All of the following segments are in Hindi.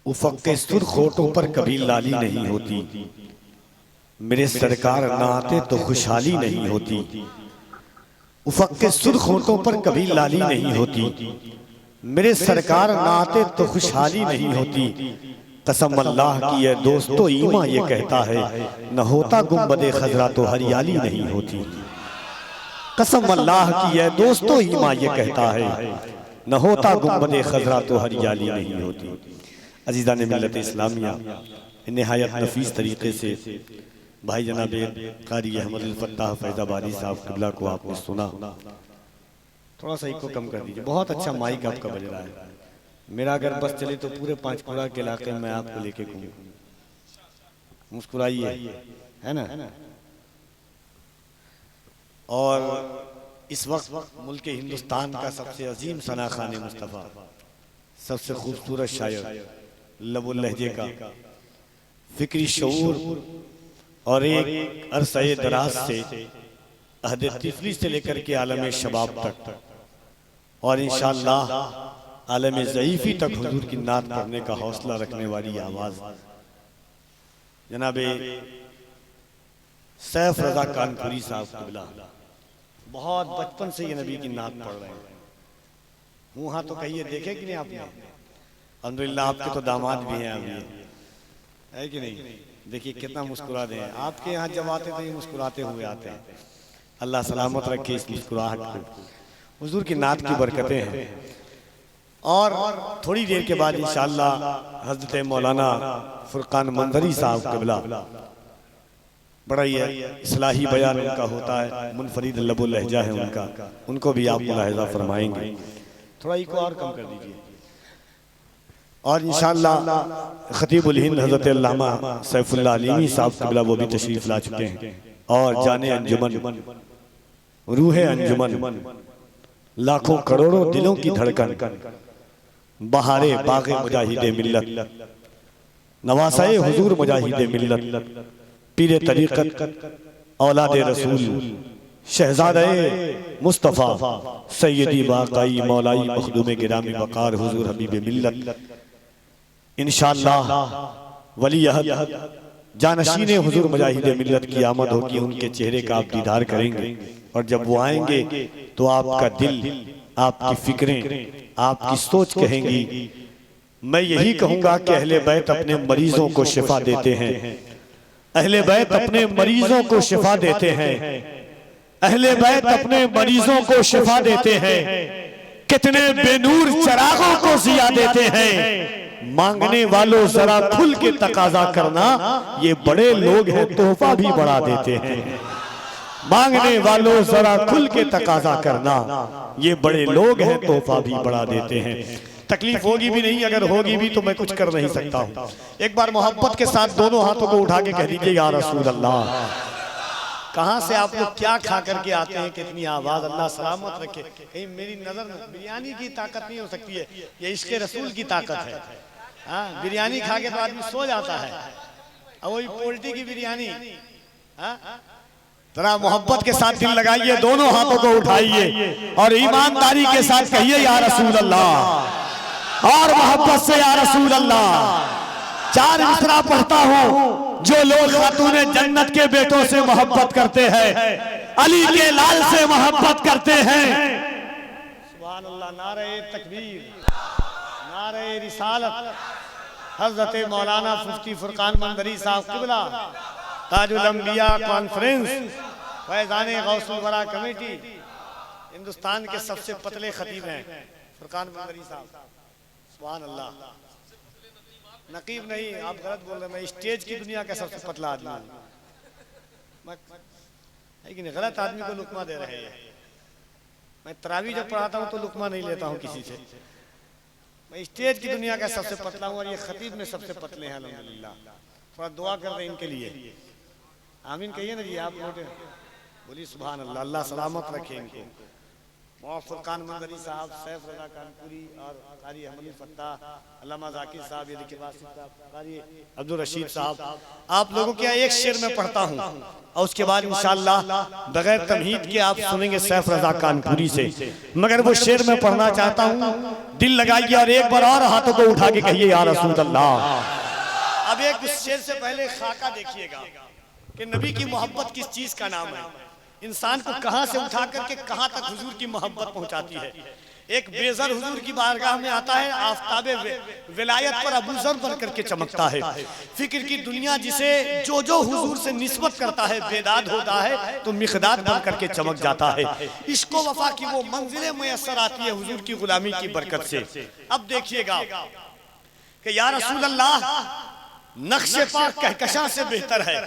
उफ़क़ के सुर्ख़ होठों पर कभी लाली नहीं होती, मेरे सरकार ना आते तो खुशहाली नहीं होती। उफ़क़ के सुर्ख़ होठों पर कभी लाली नहीं होती, मेरे सरकार ना आते तो खुशहाली नहीं होती। कसम अल्लाह की है दोस्तों ईमान ये कहता है, न होता गुंबदे खजरा तो हरियाली नहीं होती। कसम अल्लाह की है दोस्तों ईमान ये कहता है, न होता गुंबदे खजरा तो हरियाली नहीं होती। अजीज़ान मिल्लत इस्लामिया, निहायत नफीस तरीके से भाई जनाब कारी अहमद अल फत्ताह फैज़ाबादी साहब क़िबला को आपने सुना। थोड़ा सा इसको कम कर दीजिए, बहुत अच्छा माइक आपका बज रहा है। मेरा अगर बस चले तो पूरे पांचकुड़ा के इलाके में आपको लेके घूमूं। मुस्कुराइए, है ना। और इस वक्त मुल्क हिंदुस्तान का सबसे अजीम सना खाने मुस्तफ़ा, सबसे खूबसूरत शायर, लबुल लहजे का फिक्री शऊर और एक अरसे दराज से अहद तिफली से लेकर के आलम शबाब तक और इंशाअल्लाह आलम ज़ईफ़ी तक हुजूर की नात पढ़ने का हौसला रखने वाली आवाज़ जनाबे सैफ रज़ा कानपुरी साहब क़िबला, बहुत बचपन से ये नबी की नात पढ़ रहे हैं। वहाँ तो कहिए देखे कि नहीं आपने? अल्हम्दुलिल्लाह आपके तो दामाद भी हैं अभी, है कि नहीं? देखिए कितना मुस्कुरा रहे हैं। आपके यहाँ जब आते तो ये मुस्कुराते हुए आते हैं। अल्लाह सलामत रखे इस मुस्कुराहट को। हुजूर की नात की बरकतें हैं। और थोड़ी देर के बाद इंशाअल्लाह हज़रत मौलाना फुरकान मंदरी साहब क़िबला, बड़ा ही इस्लाही बयान उनका होता है, मुनफरिद लबुल लहजा है उनका, उनको भी आप मुलाहिज़ा फरमाएंगे। थोड़ा इको और कम कर दीजिए। और इंशाअल्लाह खतीबुल हिंद हज़रत अल्लामा सैफुल्लाह अलीमी साहब क़िबला वो भी तशरीफ़ ला चुके हैं। और जाने अंजुमन, रूहे अंजुमन, लाखों करोड़ों दिलों की धड़कन, बहारे बाग़े मुजाहिदे मिल्लत, नवासाए हुजूर मुजाहिदे मिल्लत, पीरे तरीक़त औलादे रसूल, शहज़ादे मुस्तफ़ा, सैयदी बाक़ाई मौलाई मखदूम गिरामी वक़ार हुजूर हबीब मिल्लत। इंशाअल्लाह वली अहद जानशीने हुजूर मुजाहिदे मिल्लत की आमद होगी, उनके चेहरे का आप दीदार करेंगे। और जब वो आएंगे तो आपका दिल, आपकी फिक्रें, आपकी सोच कहेंगी। मैं यही कहूँगा कि अहले बैत अपने मरीजों को शिफा देते हैं, अहले बैत अपने मरीजों को शिफा देते हैं, अहले बैत अपने मरीजों को शिफा देते हैं। कितने बेनूर चरागों को जिया देते हैं। मांगने वालों जरा खुल के तकाजा करना, ये बड़े लोग हैं तोहफा भी बढ़ा देते हैं। मांगने वालों जरा खुल के तकाजा करना, ये बड़े लोग हैं तोहफा भी बढ़ा देते हैं। तकलीफ होगी भी नहीं, अगर होगी भी तो मैं कुछ कर नहीं सकता हूँ। एक बार मोहब्बत के साथ दोनों हाथों को उठा के कह दीजिए या रसूल अल्लाह। कहाँ से आप लोग क्या खा करके आते हैं, कितनी आवाज, अल्लाह सलामत रखे। कहीं मेरी नजर में बिरयानी की ताकत नहीं हो सकती है, ये इश्क़ रसूल की ताकत है। हाँ, बिरयानी खा के तो आदमी सो जाता है, और वही पोल्ट्री की बिरयानी। जरा मोहब्बत के साथ दिल लगाइए, दोनों हाथों को उठाइए और ईमानदारी के साथ कहिए या रसूल अल्लाह, और मोहब्बत से या रसूल अल्लाह। चार मिसरा पढ़ता हूँ, जो लोग खातूने जन्नत के बेटों से मोहब्बत करते हैं, अली के लाल से मोहब्बत करते हैं। सुभान अल्लाह, नारे तकबीर, नारे रिसालत। हज़रत मौलाना मुफ्ती फुरकान मंदरी साहब क़िबला, ताजुल अंबिया कॉन्फ्रेंस, फैज़ाने गौसुल वरा कमेटी, हिंदुस्तान के सबसे पतले खतीब हैं फुरकान मंदरी साहब। सुभान अल्लाह। नकीब नहीं, आप गलत बोल रहे हैं, मैं स्टेज की दुनिया का सबसे पतला आदमी हूँ। लेकिन गलत आदमी को लुकमा दे रहे हैं। मैं तरावी जब पढ़ाता हूँ तो लुकमा नहीं लेता हूँ किसी से। मैं स्टेज की दुनिया का सबसे पतला हूँ और ये खतीब में सबसे पतले हैं अल्हम्दुलिल्लाह। थोड़ा दुआ कर रहे हैं इनके लिए, आमीन कहिए ना जी आप लोग, बोलिए सुभान अल्लाह। अल्लाह सलामत रखे इनको। फुरकान मंगरी साहब, सैफ रजा कानपुरी और कारी अहमद फत्ता, अल्लामा जाकिर साहब, ये देखिए वासिफ साहब, कारी अब्दुल रशीद साहब, आप लोगों के एक शेर में पढ़ता हूँ और उसके बाद इंशाअल्लाह बगैर तमहीद के आप सुनेंगे सैफ रजा कानपुरी से। मगर वो शेर में पढ़ना चाहता हूँ, दिल लगाइए और एक बार और हाथों को उठा के कहिए या रसूल अल्लाह। अब एक शेर से पहले खाका देखिएगा कि नबी की मोहब्बत किस चीज का नाम है, इंसान को कहां से उठा करके कहां तक हुजूर की मोहब्बत पहुंचाती है। एक बेज़र हुजूर की बारगाह में आता है, आफताबे विलायत पर अबू ज़र बन करके चमकता है। फिक्र की दुनिया जिसे जो जो हुजूर से निस्बत करता है बेदाद होता है तो मिक़दाद बन करके चमक जाता है। इश्क़ो वफ़ा की वो मंजिलें मुयस्सर आती है हुजूर की गुलामी की बरकत से। अब देखिएगा कि या रसूल अल्लाह नक्शे पाक कहकशां से बेहतर है,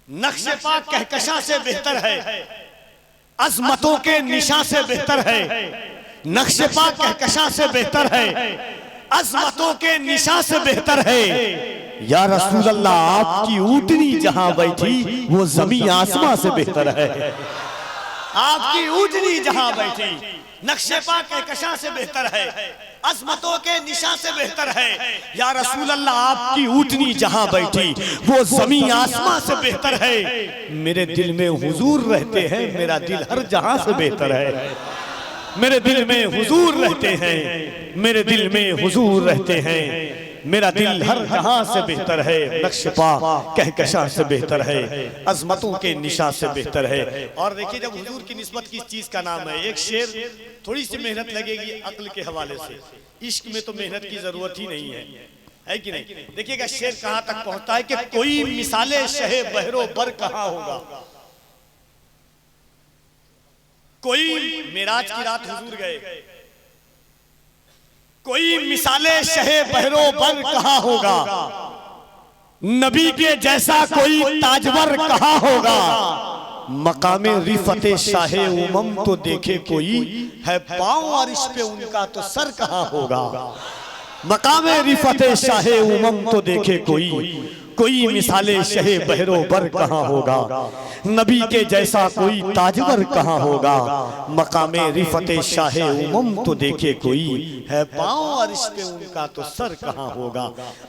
नक्शे पाक कहकशां से बेहतर है, अजमतों के निशान से बेहतर है, नक्शे पाक कहकशां से बेहतर है, अजमतों के निशान से बेहतर है। या रसूल अल्लाह आपकी ऊँटनी जहां बैठी वो ज़मीन आसमां से बेहतर है, आपकी ऊँटनी जहां बैठी नक्शे पाक कहकशां से बेहतर है, अज़मतों के निशान से बेहतर है। या रसूल अल्लाह आपकी ऊँटनी जहां बैठी वो ज़मीन आसमां से बेहतर है। मेरे दिल में हुजूर रहते हैं, मेरा दिल हर जहां से बेहतर है। मेरे दिल में हुजूर रहते हैं, मेरे दिल में हुजूर रहते हैं, मेरा दिल हर जहां से बेहतर है। नक्श पा कहकशां से बेहतर है, अजमतों के निशा से बेहतर है। और देखिए जब हुजूर की निस्बत किस चीज का नाम है, एक शेर थोड़ी सी मेहनत लगेगी अक्ल के हवाले से, इश्क में तो मेहनत की जरूरत ही नहीं है कि नहीं। देखिएगा शेर कहां तक पहुंचता है कि कोई मिसाले शहे बहरो बर कहां होगा। कोई मेराज की रात हुजूर गए, कोई मिसाले शहे बहरो बर कहां होगा, नबी के जैसा कोई ताजवर कहां होगा। मकामे रिफते शाहे उमम तो देखे कोई, है पांव और इस पे उनका तो सर कहां होगा। मकामे रिफते शाहे उमम तो देखे कोई मिसाले शहे बहरो बर कहां होगा, नबी के जैसा कोई ताजवर कहां होगा। मकामे रिफते शाहे उमम तो देखे कोई, है पांव और इस पे उनका तो सर कहां होगा।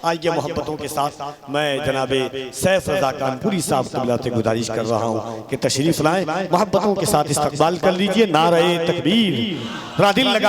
आइए मोहब्बतों के साथ मैं जनाबे सैफ रजा कानपुरी साहब क़िबला से गुजारिश कर रहा हूं कि तशरीफ लाएं, मोहब्बतों के साथ इस्तकबाल कर लीजिए। नारे तकबीर, दिल लगा